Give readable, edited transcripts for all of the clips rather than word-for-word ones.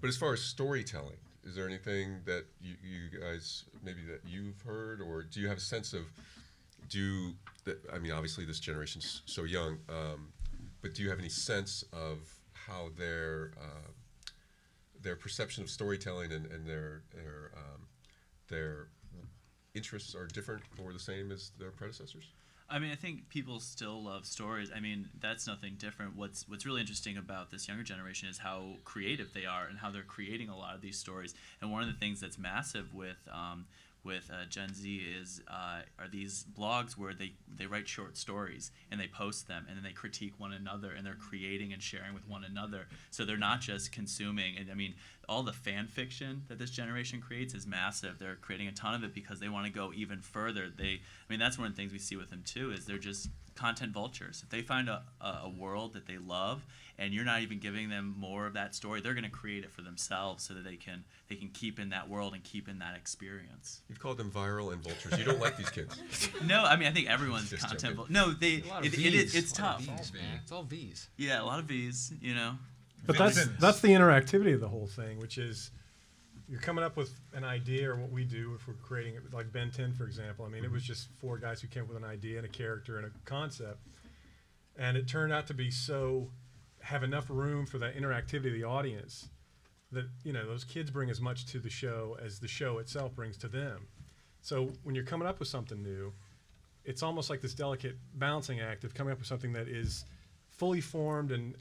But as far as storytelling, is there anything that you guys maybe that you've heard, or do you have a sense of I mean, obviously this generation's so young, but do you have any sense of how their perception of storytelling and their interests are different or the same as their predecessors? I mean, I think people still love stories. I mean, that's nothing different. What's really interesting about this younger generation is how creative they are and how they're creating a lot of these stories. And one of the things that's massive with Gen Z are these blogs where they write short stories and they post them and then they critique one another and they're creating and sharing with one another. So they're not just consuming. And I mean, all the fan fiction that this generation creates is massive. They're creating a ton of it because they want to go even further. I mean, that's one of the things we see with them too, is they're just content vultures. If they find a world that they love and you're not even giving them more of that story, they're going to create it for themselves so that they can keep in that world and keep in that experience. You've called them viral and vultures. You don't like these kids. No, I mean, I think everyone's Just content joking. No, it's tough. V's, man. It's all V's. Yeah, a lot of V's, you know. But that's the interactivity of the whole thing, which is you're coming up with an idea, or what we do if we're creating it, like Ben 10, for example. I mean, it was just 4 guys who came up with an idea and a character and a concept, and it turned out to be have enough room for that interactivity of the audience that, you know, those kids bring as much to the show as the show itself brings to them. So when you're coming up with something new, it's almost like this delicate balancing act of coming up with something that is fully formed and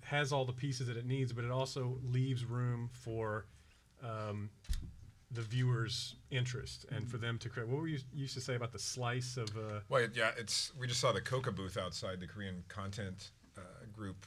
has all the pieces that it needs, but it also leaves room for the viewer's interest and for them to create. What were you used to say about the slice of? Well, yeah, we just saw the Coca booth outside. The Korean content group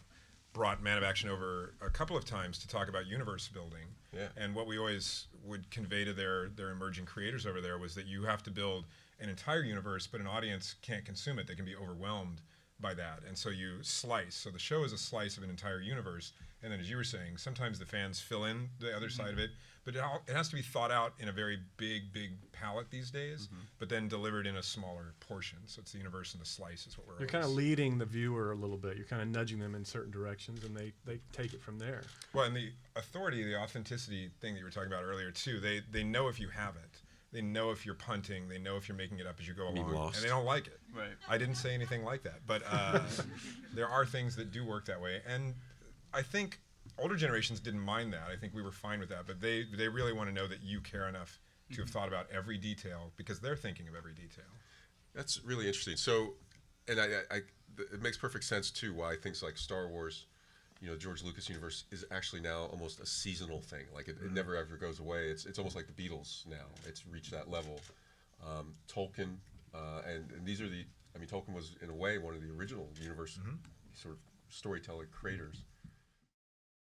brought Man of Action over a couple of times to talk about universe building. Yeah. And what we always would convey to their emerging creators over there was that you have to build an entire universe, but an audience can't consume it. They can be overwhelmed by that. And so you slice. So the show is a slice of an entire universe. And then, as you were saying, sometimes the fans fill in the other side of it, but it has to be thought out in a very big palette these days, but then delivered in a smaller portion. So it's the universe and the slice is what we're. You're kind of leading the viewer a little bit. You're kind of nudging them in certain directions, and they take it from there. Well, and the authority, the authenticity thing that you were talking about earlier too, they know if you have it. They know if you're punting. They know if you're making it up as you go along, lost. and they don't like it. Right. I didn't say anything like that, but there are things that do work that way, and I think older generations didn't mind that. I think we were fine with that, but they really want to know that you care enough to have thought about every detail because they're thinking of every detail. That's really interesting. So, and it makes perfect sense too why things like Star Wars, you know, George Lucas universe is actually now almost a seasonal thing. Like it never ever goes away. It's almost like the Beatles now. It's reached that level. Tolkien, and these are Tolkien was in a way one of the original universe sort of storyteller creators.